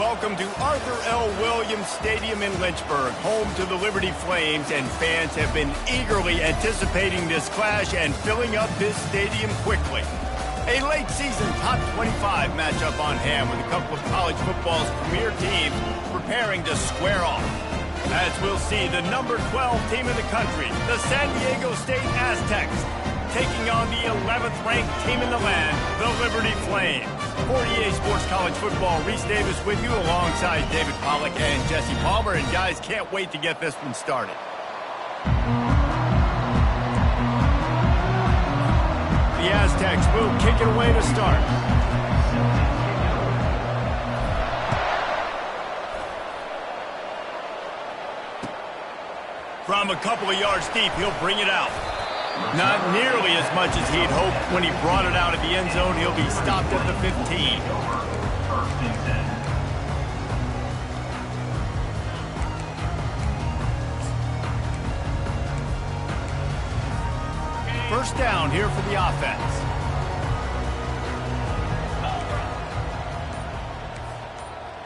welcome to Arthur L. Williams Stadium in Lynchburg, home to the Liberty Flames, and fans have been eagerly anticipating this clash and filling up this stadium quickly. A late-season top 25 matchup on hand with a couple of college football's premier teams preparing to square off. As we'll see, the number 12 team in the country, the San Diego State Aztecs, taking on the 11th ranked team in the land, the Liberty Flames. 48 Sports College Football, Reese Davis with you alongside David Pollack and Jesse Palmer. And guys, can't wait to get this one started. The Aztecs will kick it away to start. From a couple of yards deep, he'll bring it out. Not nearly as much as he'd hoped when he brought it out of the end zone. He'll be stopped at the 15. First down here for the offense.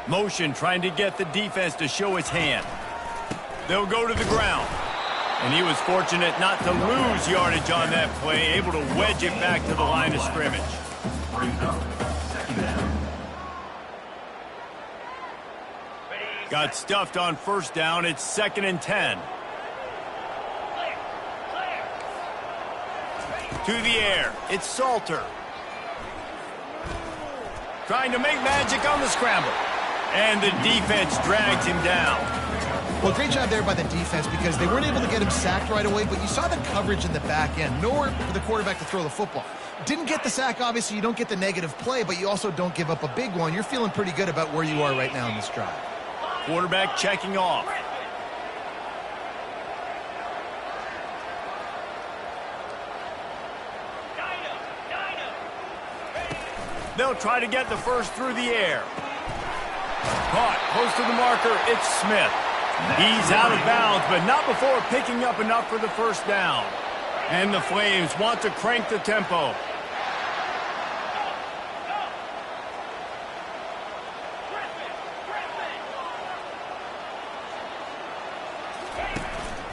Motion trying to get the defense to show its hand. They'll go to the ground. And he was fortunate not to lose yardage on that play, able to wedge it back to the line of scrimmage. Got stuffed on first down. It's 2nd and 10. To the air. It's Salter. Trying to make magic on the scramble. And the defense drags him down. Well, great job there by the defense because they weren't able to get him sacked right away, but you saw the coverage in the back end. Nowhere for the quarterback to throw the football. Didn't get the sack, obviously. You don't get the negative play, but you also don't give up a big one. You're feeling pretty good about where you are right now in this drive. Quarterback checking off. They'll try to get the first through the air. Caught close to the marker. It's Smith. He's out of bounds, but not before picking up enough for the first down. And the Flames want to crank the tempo.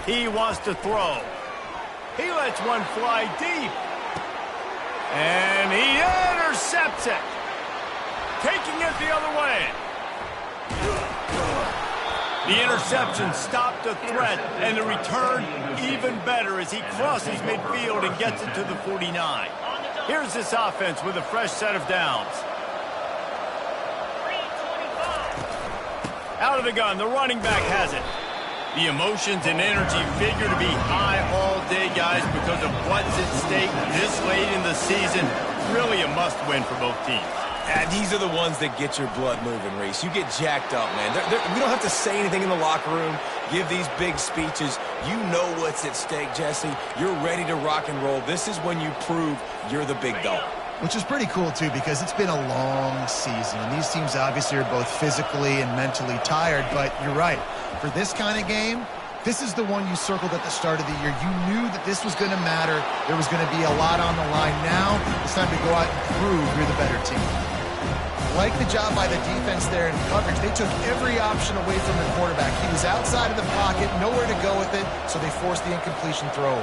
He wants to throw. He lets one fly deep. And he intercepts it. Taking it the other way. The interception stopped the threat, and the return even better as he crosses midfield and gets it to the 49. Here's this offense with a fresh set of downs. Out of the gun, the running back has it. The emotions and energy figure to be high all day, guys, because of what's at stake this late in the season. Really a must-win for both teams. And these are the ones that get your blood moving, Reese. You get jacked up, man. We don't have to say anything in the locker room, give these big speeches. You know what's at stake, Jesse. You're ready to rock and roll. This is when you prove you're the big dog. Which is pretty cool, too, because it's been a long season. And these teams obviously are both physically and mentally tired. But you're right. For this kind of game, this is the one you circled at the start of the year. You knew that this was going to matter. There was going to be a lot on the line. Now it's time to go out and prove you're the better team. Like the job by the defense there in coverage. They took every option away from the quarterback. He was outside of the pocket, nowhere to go with it, so they forced the incompletion throw.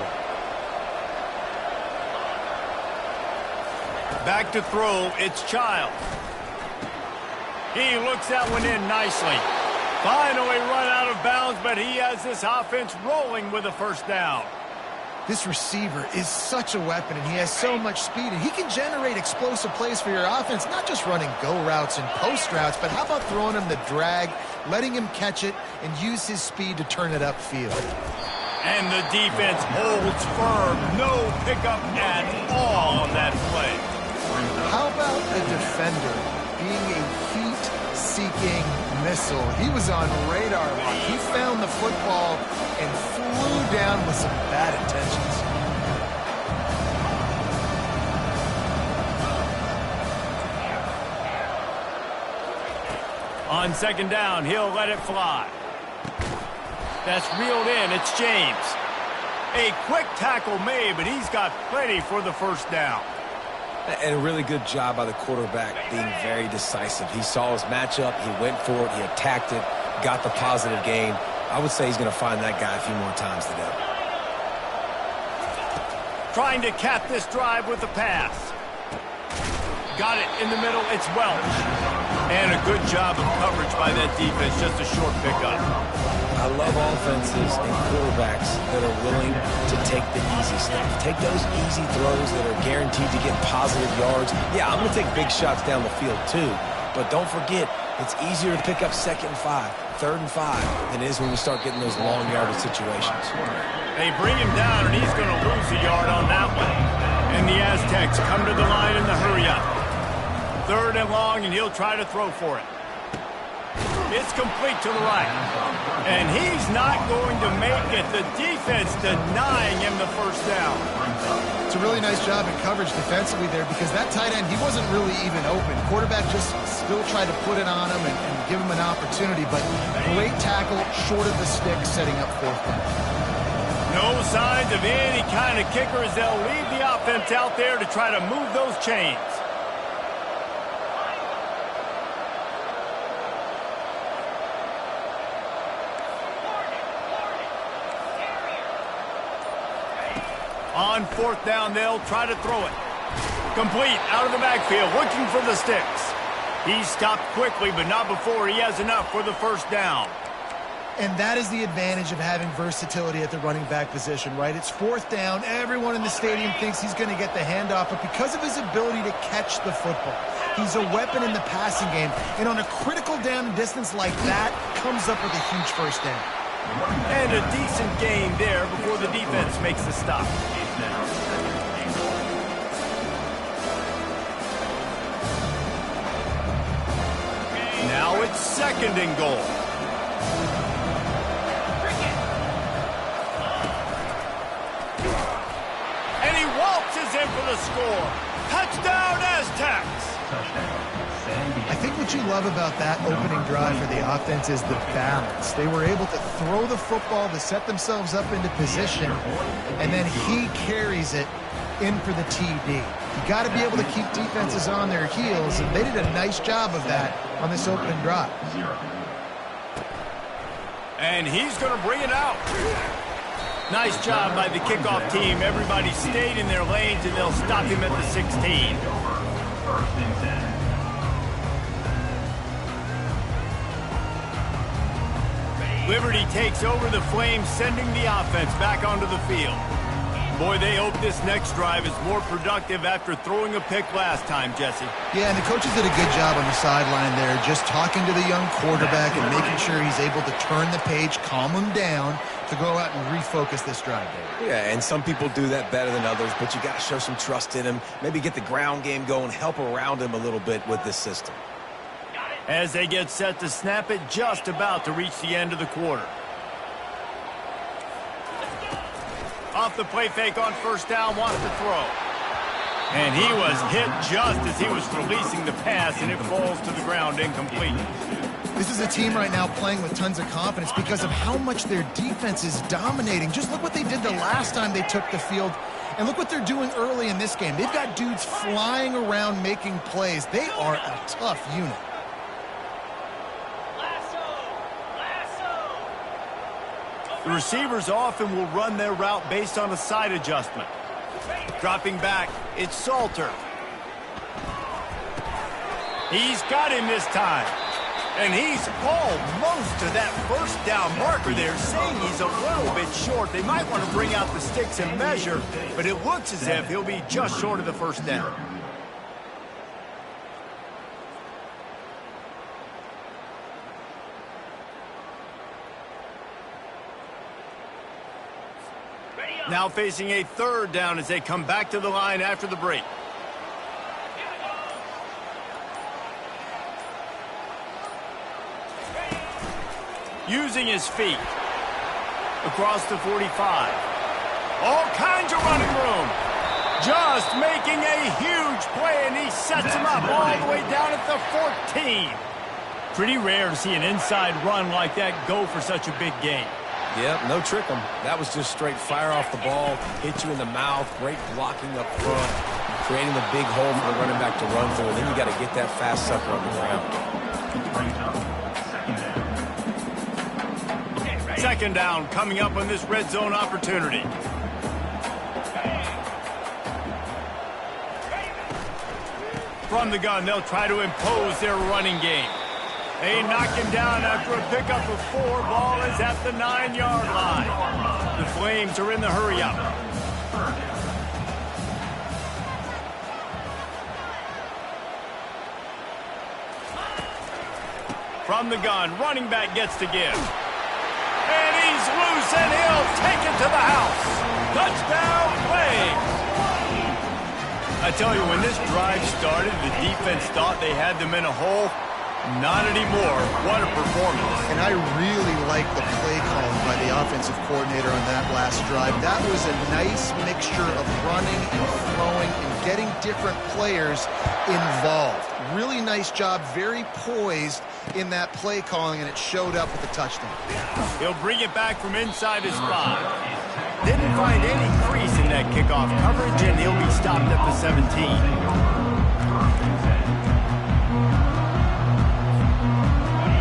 Back to throw, it's Child. He looks that one in nicely. Finally run out of bounds, but he has this offense rolling with a first down. This receiver is such a weapon, and he has so much speed, and he can generate explosive plays for your offense, not just running go routes and post routes, but how about throwing him the drag, letting him catch it, and use his speed to turn it upfield. And the defense holds firm. No pickup at all on that play. How about the defender being a heat-seeking missile? He was on radar lock. He found the football and flew down with some bad intentions. On second down, he'll let it fly. That's reeled in. It's James. A quick tackle made, but he's got plenty for the first down. And a really good job by the quarterback being very decisive. He saw his matchup, he went for it, he attacked it, got the positive gain. I would say he's going to find that guy a few more times today. Trying to cap this drive with a pass. Got it in the middle. It's Welch. And a good job of coverage by that defense. Just a short pickup. I love offenses and quarterbacks that are willing to take the easy stuff. Take those easy throws that are guaranteed to get positive yards. Yeah, I'm going to take big shots down the field too. But don't forget, it's easier to pick up 2nd and 5, 3rd and 5 than it is when we start getting those long yardage situations. They bring him down, and he's going to lose a yard on that one. And the Aztecs come to the line in the hurry-up. 3rd and long, and he'll try to throw for it. It's complete to the right. And he's not going to make it. The defense denying him the first down. It's a really nice job in coverage defensively there because that tight end, he wasn't really even open. Quarterback just still tried to put it on him and give him an opportunity, but great tackle short of the stick, setting up 4th down. No signs of any kind of kicker as they'll leave the offense out there to try to move those chains. On 4th down, they'll try to throw it. Complete, out of the backfield, looking for the sticks. He stopped quickly, but not before he has enough for the 1st down. And that is the advantage of having versatility at the running back position, right? It's 4th down. Everyone in the stadium thinks he's going to get the handoff, but because of his ability to catch the football, he's a weapon in the passing game. And on a critical down and distance like that, comes up with a huge 1st down. And a decent gain there before the defense makes the stop. Now it's 2nd and goal. And he waltzes in for the score. Touchdown, Aztecs! I think what you love about that opening drive for the offense is the balance. They were able to throw the football to set themselves up into position, and then he carries it in for the TD. You got to be able to keep defenses on their heels, and they did a nice job of that on this opening drive. And he's going to bring it out. Nice job by the kickoff team. Everybody stayed in their lanes, and they'll stop him at the 16. Liberty takes over the Flames, sending the offense back onto the field. Boy, they hope this next drive is more productive after throwing a pick last time, Jesse. Yeah, and the coaches did a good job on the sideline there, just talking to the young quarterback and making sure he's able to turn the page, calm him down to go out and refocus this drive, David. Yeah, and some people do that better than others, but you got to show some trust in him, maybe get the ground game going, help around him a little bit with this system. As they get set to snap it, just about to reach the end of the quarter. Off the play fake on 1st down, wants to throw. And he was hit just as he was releasing the pass, and it falls to the ground incomplete. This is a team right now playing with tons of confidence because of how much their defense is dominating. Just look what they did the last time they took the field, and look what they're doing early in this game. They've got dudes flying around making plays. They are a tough unit. The receivers often will run their route based on a side adjustment. Dropping back, it's Salter. He's got him this time. And he's almost to that 1st down marker there, saying he's a little bit short. They might want to bring out the sticks and measure, but it looks as if he'll be just short of the 1st down. Now facing a 3rd down as they come back to the line after the break. Using his feet. Across the 45. All kinds of running room. Just making a huge play, and he sets him up all the way down at the 14. Pretty rare to see an inside run like that go for such a big gain. Yep, no trick 'em. That was just straight fire off the ball, hit you in the mouth, great blocking up front, creating the big hole for the running back to run through, and then you got to get that fast sucker on the ground. Second down coming up on this red zone opportunity. From the gun, they'll try to impose their running game. They knock him down after a pickup of 4. Ball is at the 9-yard line. The Flames are in the hurry-up. From the gun, running back gets to give. And he's loose, and he'll take it to the house. Touchdown, Flames! I tell you, when this drive started, the defense thought they had them in a hole. Not anymore. What a performance. And I really like the play calling by the offensive coordinator on that last drive. That was a nice mixture of running and throwing and getting different players involved. Really nice job, very poised in that play calling, and it showed up with a touchdown. He'll bring it back from inside his 5. Didn't find any crease in that kickoff coverage, and he'll be stopped at the 17.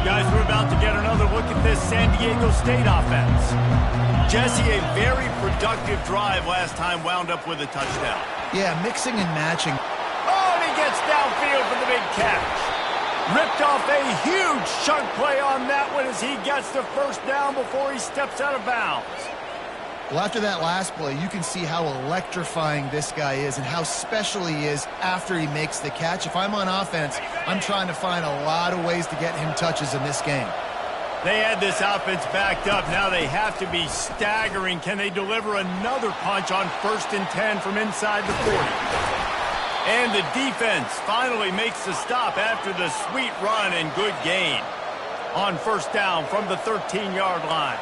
Guys, we're about to get another look at this San Diego State offense. Jesse, a very productive drive last time, wound up with a touchdown. Yeah, mixing and matching. Oh, and he gets downfield for the big catch. Ripped off a huge chunk play on that one as he gets the first down before he steps out of bounds. Well, after that last play, you can see how electrifying this guy is and how special he is after he makes the catch. If I'm on offense, I'm trying to find a lot of ways to get him touches in this game. They had this offense backed up. Now they have to be staggering. Can they deliver another punch on 1st and 10 from inside the 40? And the defense finally makes the stop after the sweet run and good gain on 1st down from the 13-yard line.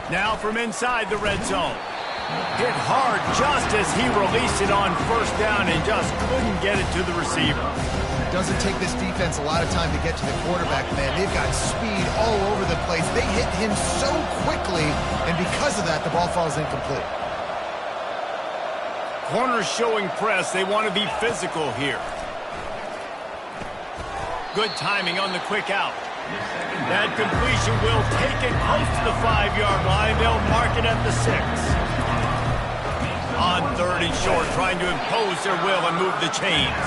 Now from inside the red zone. Hit hard just as he released it on 1st down and just couldn't get it to the receiver. It doesn't take this defense a lot of time to get to the quarterback, man. They've got speed all over the place. They hit him so quickly, and because of that, the ball falls incomplete. Corners showing press. They want to be physical here. Good timing on the quick out. That completion will take it close to the 5-yard line. They'll mark it at the 6. On 3rd and short, trying to impose their will and move the chains.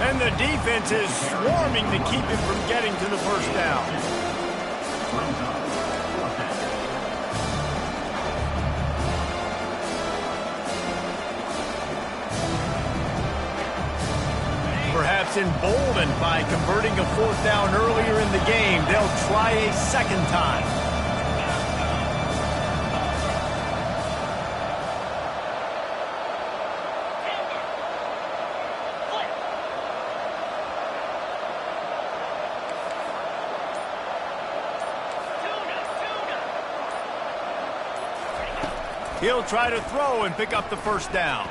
And the defense is swarming to keep him from getting to the 1st down. Perhaps emboldened by converting a 4th down earlier in the game, they'll try a 2nd time. He'll try to throw and pick up the 1st down.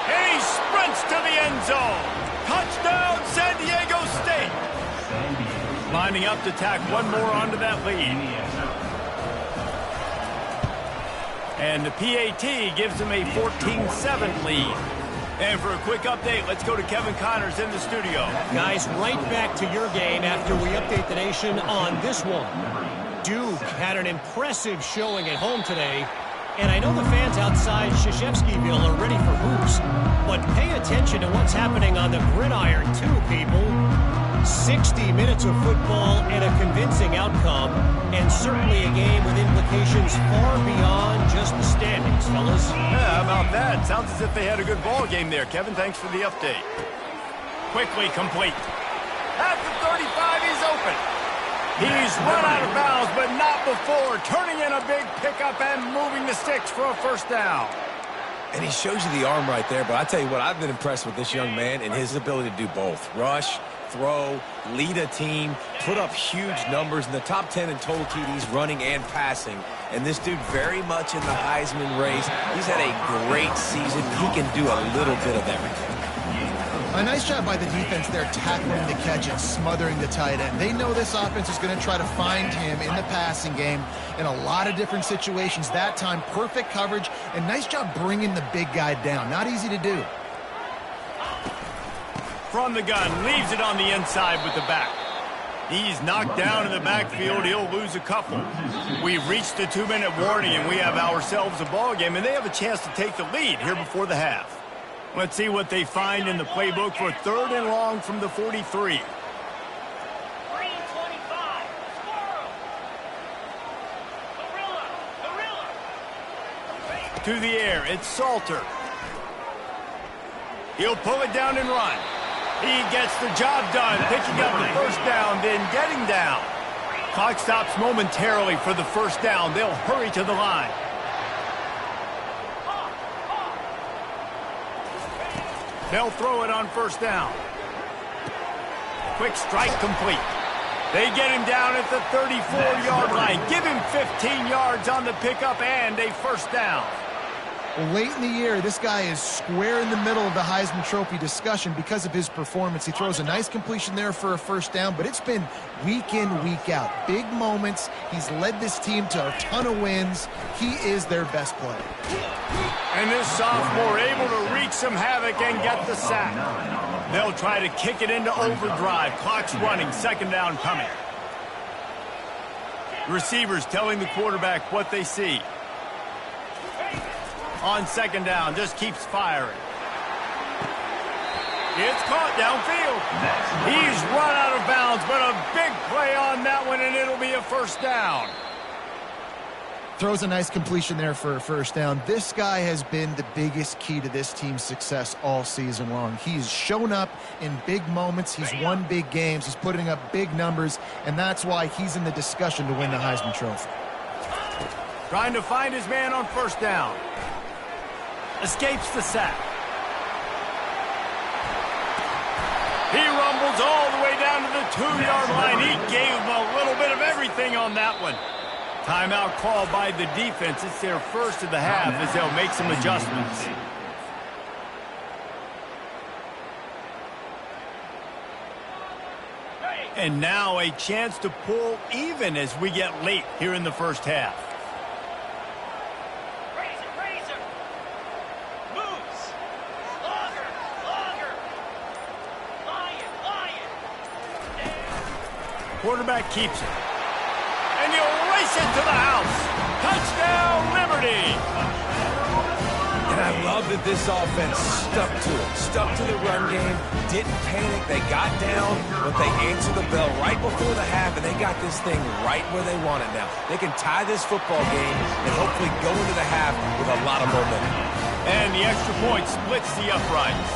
And he sprints to the end zone. Touchdown, San Diego State. Lining up to tack one more onto that lead. And the PAT gives them a 14-7 lead. And for a quick update, let's go to Kevin Connors in the studio. Guys, right back to your game after we update the nation on this one. Duke had an impressive showing at home today, and I know the fans outside Krzyzewskiville are ready for hoops, but pay attention to what's happening on the gridiron too, people. 60 minutes of football and a convincing outcome, and certainly a game with implications far beyond just the standings, fellas. Yeah, how about that? Sounds as if they had a good ball game there. Kevin, thanks for the update. Quickly complete. At the 35, he's open. He's run out of bounds, but not before. Turning in a big pickup and moving the sticks for a 1st down. And he shows you the arm right there, but I tell you what, I've been impressed with this young man and his ability to do both. Rush, throw, lead a team, put up huge numbers in the top 10 in total TDs running and passing. And this dude very much in the Heisman race. He's had a great season. He can do a little bit of everything. A nice job by the defense there, tackling the catch and smothering the tight end. They know this offense is going to try to find him in the passing game in a lot of different situations. That time, perfect coverage, and nice job bringing the big guy down. Not easy to do. From the gun, leaves it on the inside with the back. He's knocked down in the backfield. He'll lose a couple. We've reached the 2-minute warning, and we have ourselves a ball game, and they have a chance to take the lead here before the half. Let's see what they find in the playbook for 3rd and long from the 43. To the air, it's Salter. He'll pull it down and run. He gets the job done, picking up the first down, then getting down. Clock stops momentarily for the first down. They'll hurry to the line. They'll throw it on first down. Quick strike complete. They get him down at the 34-yard line. Give him 15 yards on the pickup and a first down. Late in the year, this guy is square in the middle of the Heisman Trophy discussion because of his performance. He throws a nice completion there for a first down, but it's been week in, week out. Big moments. He's led this team to a ton of wins. He is their best player. And this sophomore able to wreak some havoc and get the sack. They'll try to kick it into overdrive. Clock's running, second down coming. Receivers telling the quarterback what they see. On second down, just keeps firing. It's caught downfield. He's run out of bounds, but a big play on that one, and it'll be a first down. Throws a nice completion there for a first down. This guy has been the biggest key to this team's success all season long. He's shown up in big moments. He's won big games. He's putting up big numbers, and that's why he's in the discussion to win the Heisman Trophy. Trying to find his man on first down. Escapes the sack. He rumbles all the way down to the 2-yard line. He gave him a little bit of everything on that one. Timeout called by the defense. It's their first of the half as they'll make some adjustments. And now a chance to pull even as we get late here in the first half. Quarterback keeps it. And you'll race it to the house. Touchdown, Liberty! And I love that this offense stuck to it. Stuck to the run game. Didn't panic. They got down, but they answered the bell right before the half, and they got this thing right where they want it now. They can tie this football game and hopefully go into the half with a lot of momentum. And the extra point splits the uprights.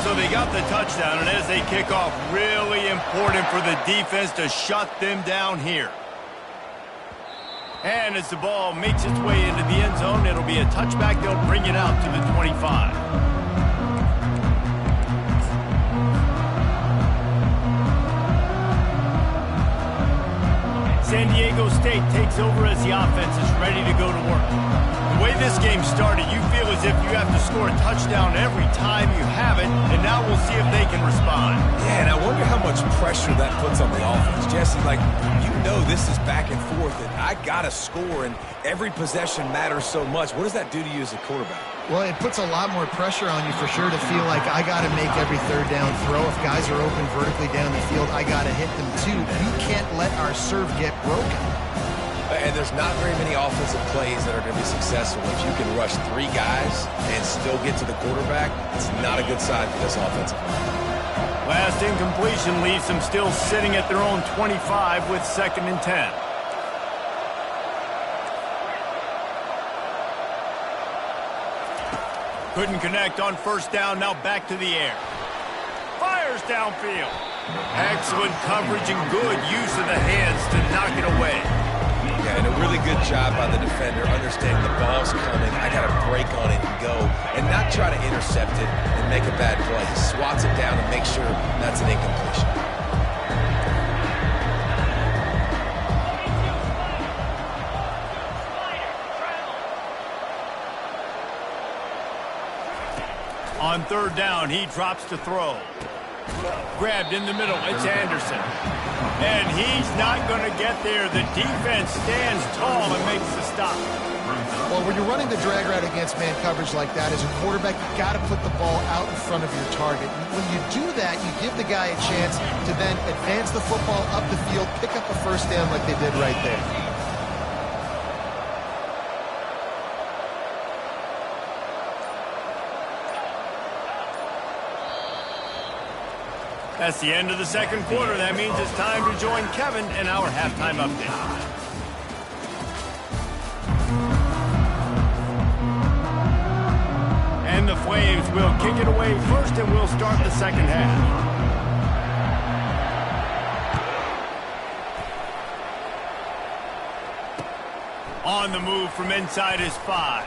So they got the touchdown, and as they kick off, really important for the defense to shut them down here. And as the ball makes its way into the end zone, it'll be a touchback. They'll bring it out to the 25. San Diego State takes over as the offense is ready to go to work. The way this game started, you feel as if you have to score a touchdown every time you have it, and now we'll see if they can respond. Yeah, and I wonder how much pressure that puts on the offense. Jesse, like, you know this is back and forth, and I got to score, and every possession matters so much. What does that do to you as a quarterback? Well, it puts a lot more pressure on you for sure to feel like I got to make every third down throw. If guys are open vertically down the field, I got to hit them too. We can't let our serve get broken. And there's not very many offensive plays that are going to be successful. If you can rush 3 guys and still get to the quarterback, it's not a good sign for this offensive line. Last incompletion leaves them still sitting at their own 25 with 2nd and 10. Couldn't connect on first down, now back to the air. Fires downfield. Excellent coverage and good use of the hands to knock it away. Yeah, and a really good job by the defender, understanding the ball's coming. I got to break on it and go, and not try to intercept it and make a bad play. He swats it down and makes sure that's an incompletion. On third down, he drops to throw. Grabbed in the middle, it's Anderson. And he's not going to get there. The defense stands tall and makes the stop. Well, when you're running the drag route against man coverage like that, as a quarterback, you got to put the ball out in front of your target. When you do that, you give the guy a chance to then advance the football up the field, pick up a first down like they did right there. That's the end of the second quarter. That means it's time to join Kevin in our halftime update. And the Flames will kick it away first, and we'll start the second half. On the move from inside his 5.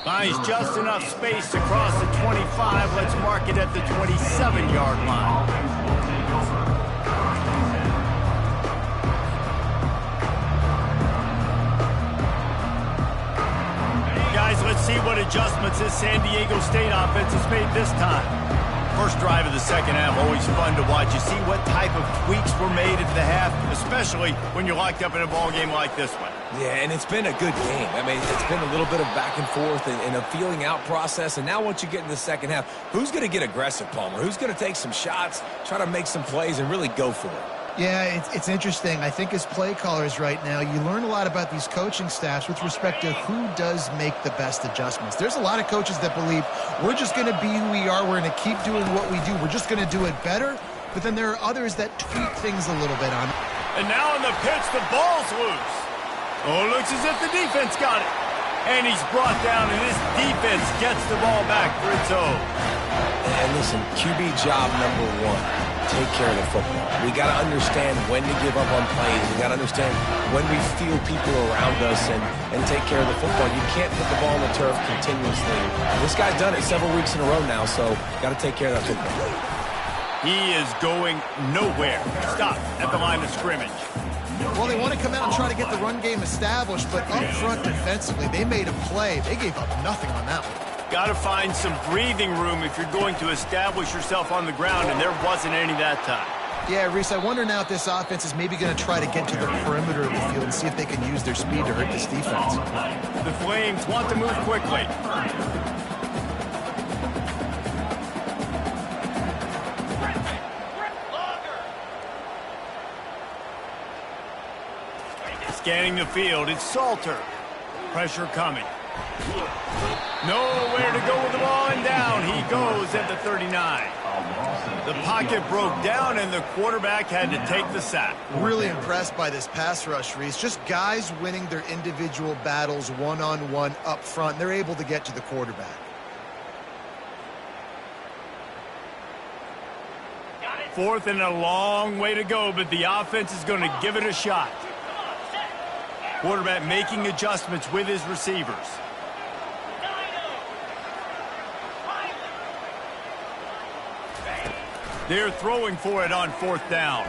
Finds just enough space to cross the 25. Let's mark it at the 27-yard line. Guys, let's see what adjustments this San Diego State offense has made this time. First drive of the second half, always fun to watch. You see what type of tweaks were made at the half, especially when you're locked up in a ball game like this one. Yeah, and it's been a good game. I mean, it's been a little bit of back and forth and a feeling out process. And now once you get in the second half, who's going to get aggressive, Palmer? Who's going to take some shots, try to make some plays, and really go for it? Yeah, it's interesting. I think as play callers right now, you learn a lot about these coaching staffs with respect to who does make the best adjustments. There's a lot of coaches that believe we're just going to be who we are. We're going to keep doing what we do. We're just going to do it better. But then there are others that tweak things a little bit on it. And now on the pitch, the ball's loose. Oh, it looks as if the defense got it. And he's brought down, and this defense gets the ball back for its own. And listen, QB job number 1. Take care of the football. We got to understand when to give up on plays. We got to understand when we feel people around us and take care of the football. You can't put the ball on the turf continuously. This guy's done it several weeks in a row now, so got to take care of that football. He is going nowhere. Stop at the line of scrimmage. Well, they want to come out and try to get the run game established, but up front defensively, they made a play. They gave up nothing on that one. Got to find some breathing room if you're going to establish yourself on the ground, and there wasn't any that time. Yeah, Reese, I wonder now if this offense is maybe going to try to get to the perimeter of the field and see if they can use their speed to hurt this defense. The Flames want to move quickly. Scanning the field, it's Salter. Pressure coming. Nowhere to go with the ball, and down he goes at the 39. The pocket broke down, and the quarterback had to take the sack. Really impressed by this pass rush, Reese. Just guys winning their individual battles one-on-one up front. They're able to get to the quarterback. Fourth and a long way to go, but the offense is going to give it a shot. Quarterback making adjustments with his receivers. They're throwing for it on fourth down.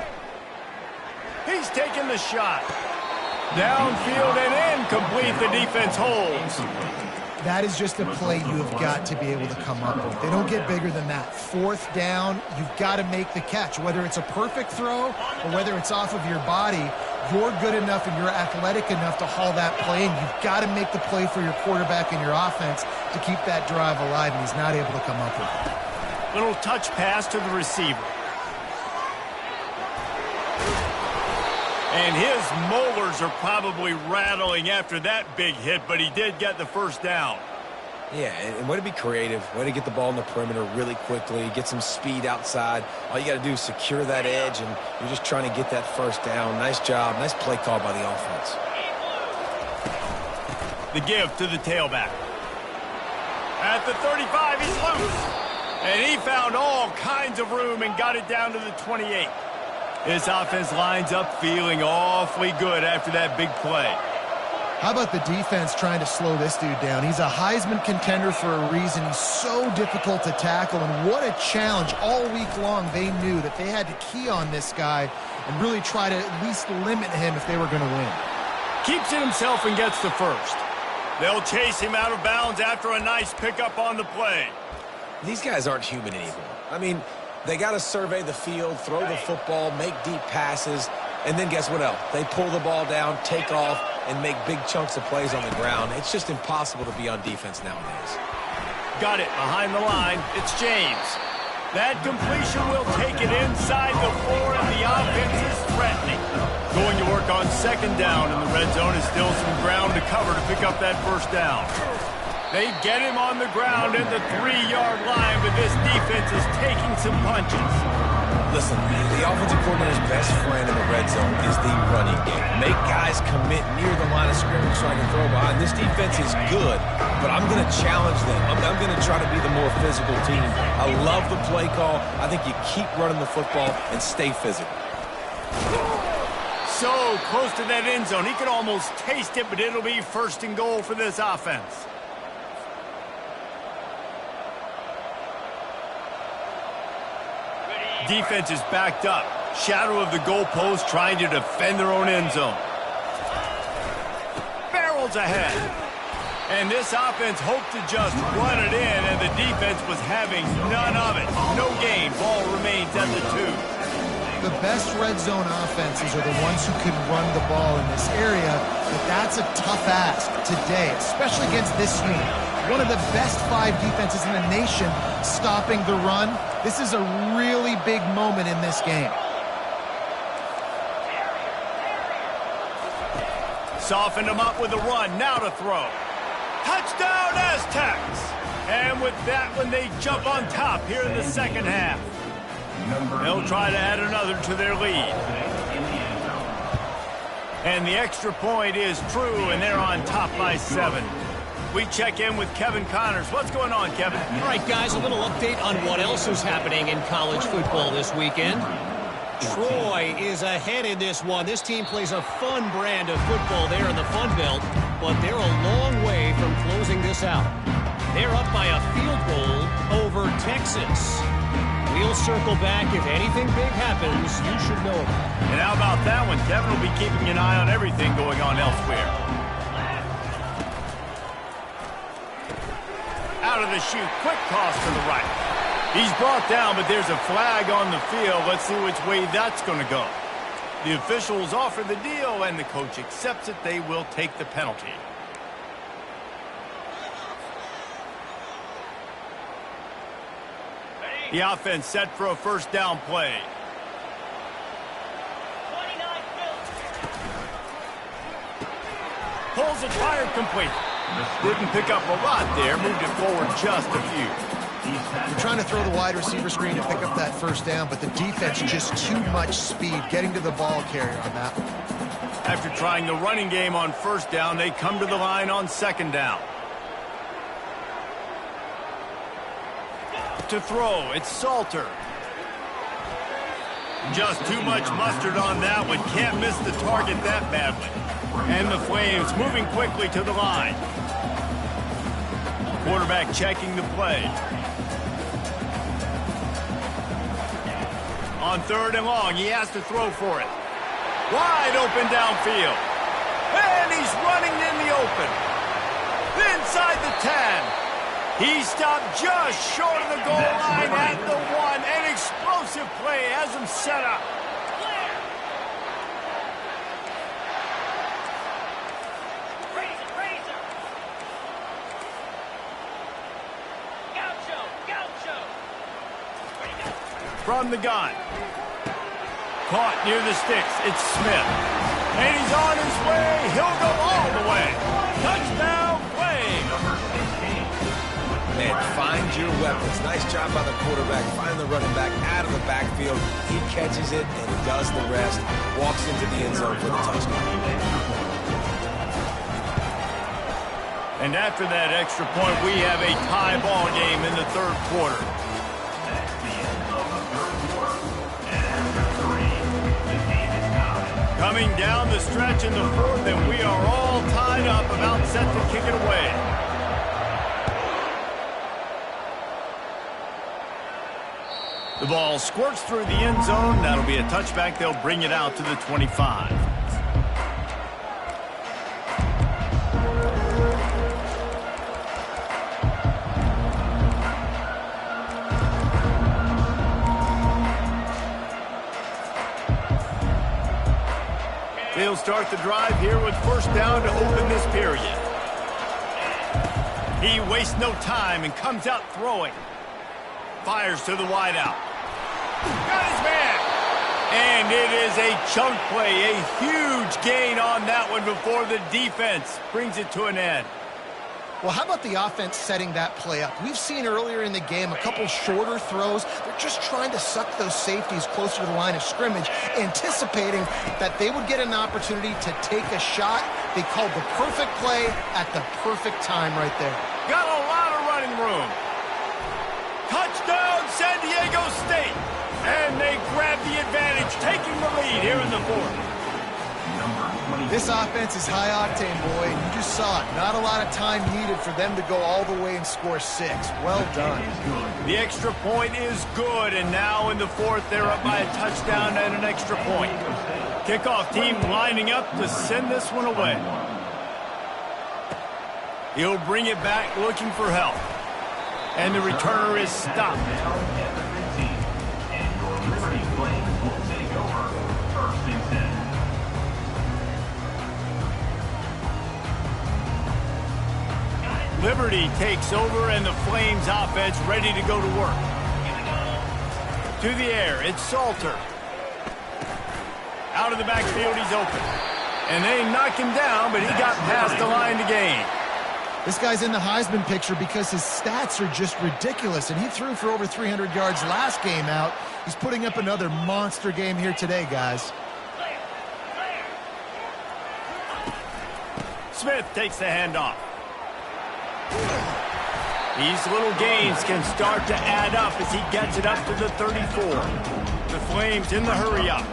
He's taking the shot. Downfield and incomplete. The defense holds. That is just a play you have got to be able to come up with. They don't get bigger than that. Fourth down, you've got to make the catch. Whether it's a perfect throw or whether it's off of your body, you're good enough and you're athletic enough to haul that play in. You've got to make the play for your quarterback and your offense to keep that drive alive, and he's not able to come up with it. Little touch pass to the receiver. And his molars are probably rattling after that big hit, but he did get the first down. Yeah, and way to be creative, way to get the ball in the perimeter really quickly, get some speed outside. All you got to do is secure that edge, and you're just trying to get that first down. Nice job, nice play call by the offense. The give to the tailback. At the 35, he's loose. And he found all kinds of room and got it down to the 28. This offense lines up feeling awfully good after that big play. How about the defense trying to slow this dude down? He's a Heisman contender for a reason. He's so difficult to tackle, and what a challenge. All week long, they knew that they had to key on this guy and really try to at least limit him if they were going to win. Keeps it himself and gets the first. They'll chase him out of bounds after a nice pickup on the play. These guys aren't human anymore. I mean, they got to survey the field, throw the football, make deep passes, and then guess what else? They pull the ball down, take off, and make big chunks of plays on the ground. It's just impossible to be on defense nowadays. Got it behind the line. It's James. That completion will take it inside the 4, and the offense is threatening. Going to work on second down, and the red zone is still some ground to cover to pick up that first down. They get him on the ground at the 3-yard line, but this defense is taking some punches. Listen, the offensive coordinator's best friend in the red zone is the running game. Make guys commit near the line of scrimmage so I can throw behind. This defense is good, but I'm going to challenge them. I'm going to try to be the more physical team. I love the play call. I think you keep running the football and stay physical. So close to that end zone. He could almost taste it, but it'll be first and goal for this offense. Defense is backed up. Shadow of the goalpost trying to defend their own end zone. Barrels ahead. And this offense hoped to just run it in, and the defense was having none of it. No gain. Ball remains at the 2. The best red zone offenses are the ones who can run the ball in this area, but that's a tough ask today, especially against this unit. One of the best 5 defenses in the nation stopping the run. This is a really big moment in this game. Softened him up with a run. Now to throw. Touchdown, Aztecs! And with that one, they jump on top here in the second half. They'll try to add another to their lead. And the extra point is true, and they're on top by 7. We check in with Kevin Connors. What's going on, Kevin? All right, guys, a little update on what else is happening in college football this weekend. Troy is ahead in this one. This team plays a fun brand of football there in the Fun Belt, but they're a long way from closing this out. They're up by a field goal over Texas. We'll circle back. If anything big happens, you should know about it. And how about that one? Kevin will be keeping an eye on everything going on elsewhere. Out of the chute, quick toss to the right. He's brought down, but there's a flag on the field. Let's see which way that's going to go. The officials offer the deal, and the coach accepts it. They will take the penalty. The offense set for a first down play. Pulls it, fired complete. Didn't pick up a lot there, moved it forward just a few. You're trying to throw the wide receiver screen to pick up that first down, but the defense just too much speed getting to the ball carrier on that one. After trying the running game on first down, they come to the line on second down. To throw, it's Salter. Just too much mustard on that one. Can't miss the target that badly. And the Flames moving quickly to the line. Quarterback checking the play. On third and long, he has to throw for it. Wide open downfield. And he's running in the open. Inside the 10. He stopped just short of the goal line at the 1. An explosive play has him set up. From the gun. Caught near the sticks. It's Smith. And he's on his way. He'll go all the way. Touchdown play. Man, find your weapons. Nice job by the quarterback. Find the running back out of the backfield. He catches it and does the rest. Walks into the end zone for the touchdown. And after that extra point, we have a tie ball game in the third quarter. Coming down the stretch in the fourth, and we are all tied up, about set to kick it away. The ball squirts through the end zone. That'll be a touchback. They'll bring it out to the 25. They'll start the drive here with first down to open this period. He wastes no time and comes out throwing. Fires to the wideout. Got his man. And it is a chunk play, a huge gain on that one before the defense brings it to an end. Well, how about the offense setting that play up? We've seen earlier in the game a couple shorter throws. They're just trying to suck those safeties closer to the line of scrimmage, anticipating that they would get an opportunity to take a shot. They called the perfect play at the perfect time right there. Got a lot of running room. Touchdown, San Diego State. And they grab the advantage, taking the lead here in the fourth. This offense is high octane, boy, and you just saw it. Not a lot of time needed for them to go all the way and score 6. Well done. The extra point is good, and now in the fourth, they're up by a touchdown and an extra point. Kickoff team lining up to send this one away. He'll bring it back looking for help. And the returner is stopped. Liberty takes over, and the Flames offense ready to go to work. To the air, it's Salter. Out of the backfield, he's open. And they knock him down, but he got past the line to gain. This guy's in the Heisman picture because his stats are just ridiculous, and he threw for over 300 yards last game out. He's putting up another monster game here today, guys. Smith takes the handoff. These little gains can start to add up as he gets it up to the 34. The Flames in the hurry-up.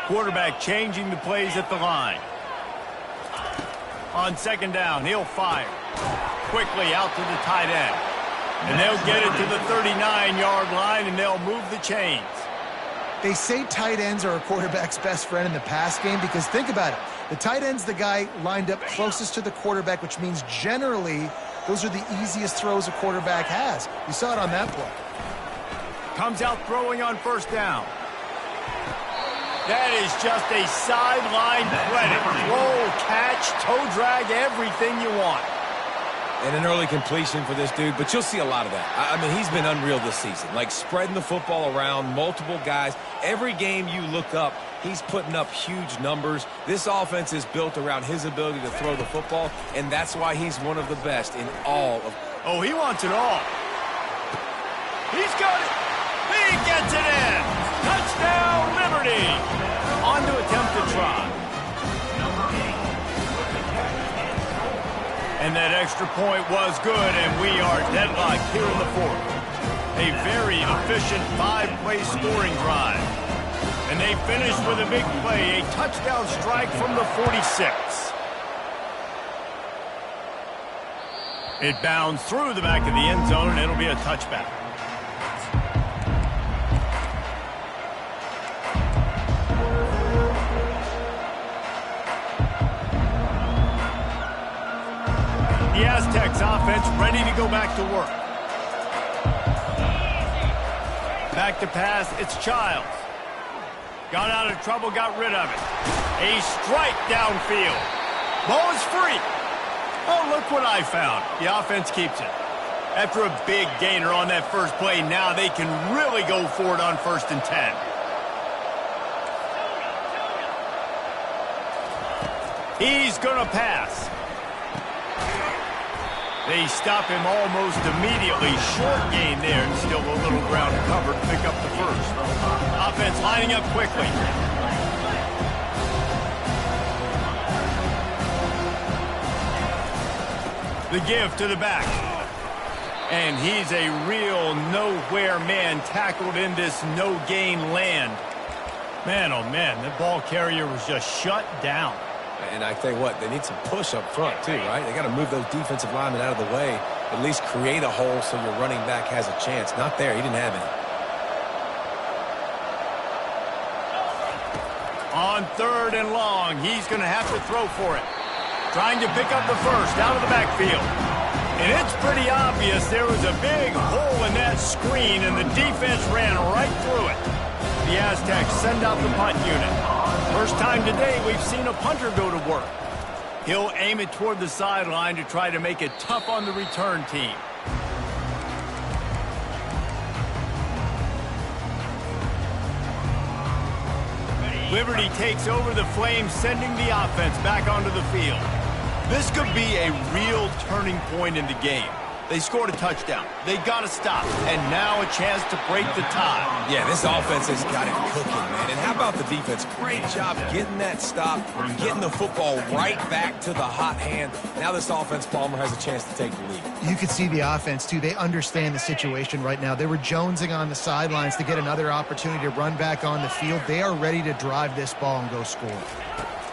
Quarterback changing the plays at the line. On second down, he'll fire. Quickly out to the tight end. And they'll get it to the 39-yard line, and they'll move the chains. They say tight ends are a quarterback's best friend in the pass game because think about it. The tight end's the guy lined up closest to the quarterback, which means generally those are the easiest throws a quarterback has. You saw it on that play. Comes out throwing on first down. That is just a sideline credit. Roll, catch, toe drag, everything you want. And an early completion for this dude, but you'll see a lot of that. I mean, he's been unreal this season. Like spreading the football around, multiple guys. Every game you look up, he's putting up huge numbers. This offense is built around his ability to throw the football, and that's why he's one of the best in all of... Oh, he wants it all. He's got it. He gets it in. Touchdown, Liberty. On to attempt to try. And that extra point was good, and we are deadlocked here in the fourth. A very efficient 5-play scoring drive. And they finish with a big play, a touchdown strike from the 46. It bounds through the back of the end zone, and it'll be a touchback. The Aztecs offense ready to go back to work. Back to pass, it's Childs. Got out of trouble, got rid of it. A strike downfield. Ball is free. Oh, look what I found. The offense keeps it. After a big gainer on that first play, now they can really go for it on 1st and 10. He's going to pass. They stop him almost immediately. Short gain there, and still a little ground covered to pick up the first. Offense lining up quickly. The give to the back. And he's a real nowhere man tackled in this no-gain land. Man, oh man, the ball carrier was just shut down. And I tell you what, they need some push up front too, right? They got to move those defensive linemen out of the way, at least create a hole so your running back has a chance. Not there, he didn't have any. On 3rd and long, he's going to have to throw for it. Trying to pick up the first out of the backfield. And it's pretty obvious there was a big hole in that screen, and the defense ran right through it. The Aztecs send out the punt unit. First time today we've seen a punter go to work. He'll aim it toward the sideline to try to make it tough on the return team. Liberty takes over the Flames, sending the offense back onto the field. This could be a real turning point in the game. They scored a touchdown. They got to stop. And now a chance to break the tie. Yeah, this offense has got it cooking, man. And how about the defense? Great job getting that stop, getting the football right back to the hot hand. Now this offense, Palmer, has a chance to take the lead. You could see the offense, too. They understand the situation right now. They were jonesing on the sidelines to get another opportunity to run back on the field. They are ready to drive this ball and go score.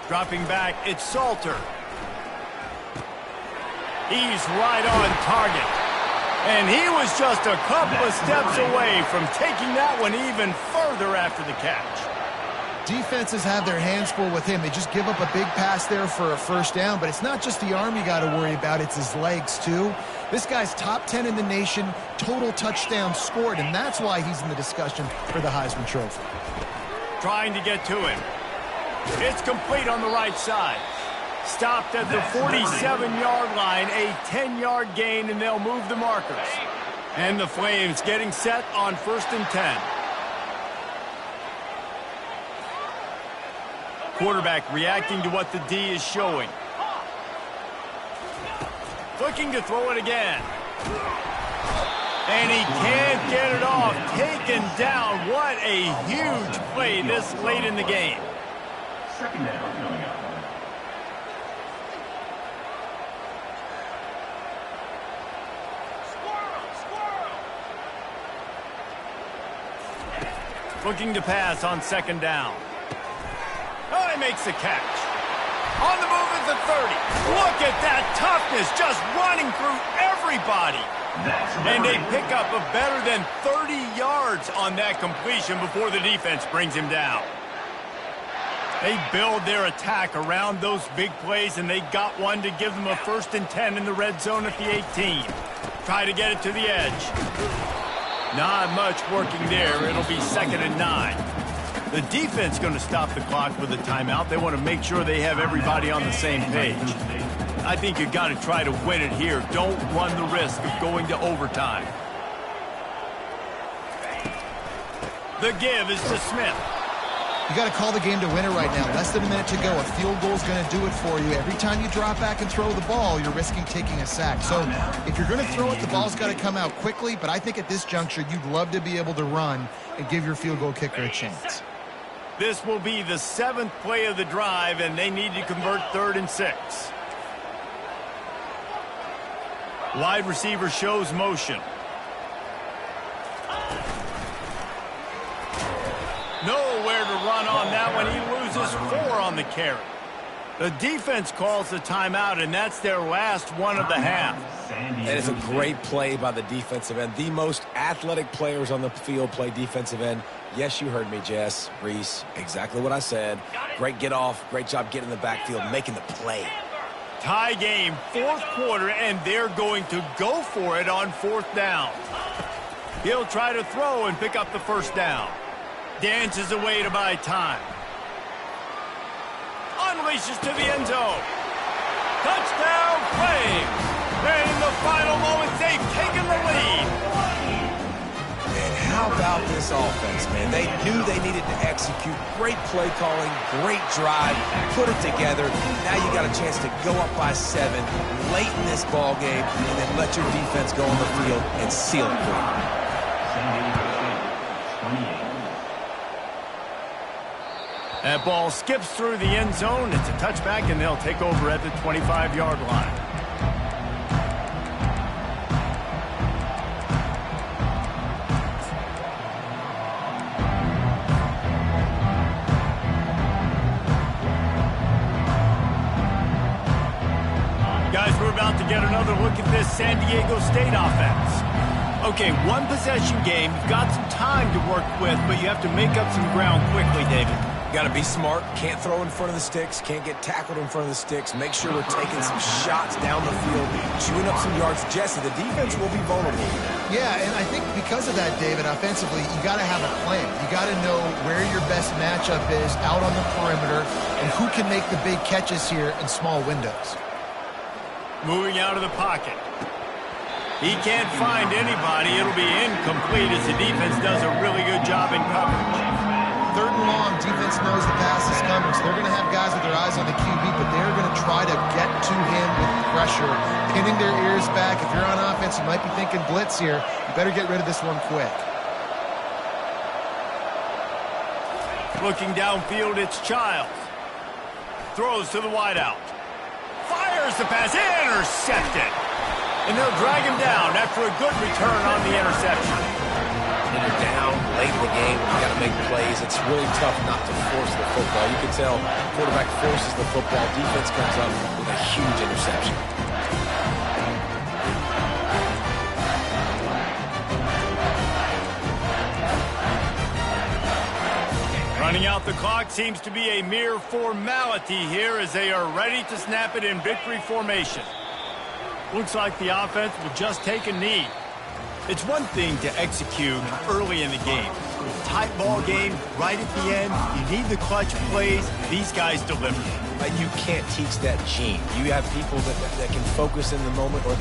Dropping back, it's Salter. He's right on target. And he was just a couple of steps away from taking that one even further after the catch. Defenses have their hands full with him. They just give up a big pass there for a first down, but it's not just the arm you got to worry about, it's his legs too. This guy's top 10 in the nation, total touchdowns scored, and that's why he's in the discussion for the Heisman Trophy. Trying to get to him. It's complete on the right side. Stopped at the 47-yard line, a 10-yard gain, and they'll move the markers. And the Flames getting set on 1st and 10. Quarterback reacting to what the D is showing. Looking to throw it again. And he can't get it off. Taken down. What a huge play this late in the game. Second down coming up. Looking to pass on 2nd down. Oh, he makes the catch. On the move at the 30. Look at that toughness, just running through everybody. And they pick up a better than 30 yards on that completion before the defense brings him down. They build their attack around those big plays, and they got one to give them a 1st and 10 in the red zone at the 18. Try to get it to the edge. Not much working there. It'll be 2nd and 9. The defense going to stop the clock with a timeout. They want to make sure they have everybody on the same page. I think you got to try to win it here. Don't run the risk of going to overtime. The give is to Smith. You got to call the game to win it right now. Less than a minute to go. A field goal is going to do it for you. Every time you drop back and throw the ball, you're risking taking a sack. So if you're going to throw it, the ball's got to come out quickly. But I think at this juncture, you'd love to be able to run and give your field goal kicker a chance. This will be the 7th play of the drive, and they need to convert 3rd and 6. Wide receiver shows motion. Nowhere to run on that one. He loses 4 on the carry. The defense calls the timeout, and that's their last one of the half. That is a great play by the defensive end. The most athletic players on the field play defensive end. Yes, you heard me, Jess, Reese. Exactly what I said. Great get off. Great job getting in the backfield, making the play. Tie game, 4th quarter, and they're going to go for it on 4th down. He'll try to throw and pick up the 1st down. Dances away to buy time. Unleashes to the end zone. Touchdown, Flames! And in the final moments, they've taken the lead. And how about this offense, man? They knew they needed to execute. Great play calling, great drive, put it together. Now you got a chance to go up by 7 late in this ball game, and then let your defense go on the field and seal it for you. That ball skips through the end zone. It's a touchback, and they'll take over at the 25-yard line. Guys, we're about to get another look at this San Diego State offense. Okay, one possession game. You've got some time to work with, but you have to make up some ground quickly, David. Got to be smart. Can't throw in front of the sticks. Can't get tackled in front of the sticks. Make sure we're taking some shots down the field, chewing up some yards. Jesse, the defense will be vulnerable. Yeah, and I think because of that, David, offensively, you got to have a plan. You got to know where your best matchup is out on the perimeter and who can make the big catches here in small windows. Moving out of the pocket. He can't find anybody. It'll be incomplete as the defense does a really good job in coverage. Third and long, defense knows the pass is coming, so they're going to have guys with their eyes on the QB, but they're going to try to get to him with pressure, pinning their ears back. If you're on offense, you might be thinking blitz here. You better get rid of this one quick. Looking downfield, it's Childs. Throws to the wideout. Fires the pass, intercepted. And they'll drag him down after a good return on the interception. When you're down late in the game, you got to make plays. It's really tough not to force the football. You can tell quarterback forces the football. Defense comes up with a huge interception. Running out the clock seems to be a mere formality here as they are ready to snap it in victory formation. Looks like the offense will just take a knee. It's one thing to execute early in the game. Tight ball game, right at the end, you need the clutch plays. These guys deliver. You can't teach that gene. You have people that can focus in the moment, or they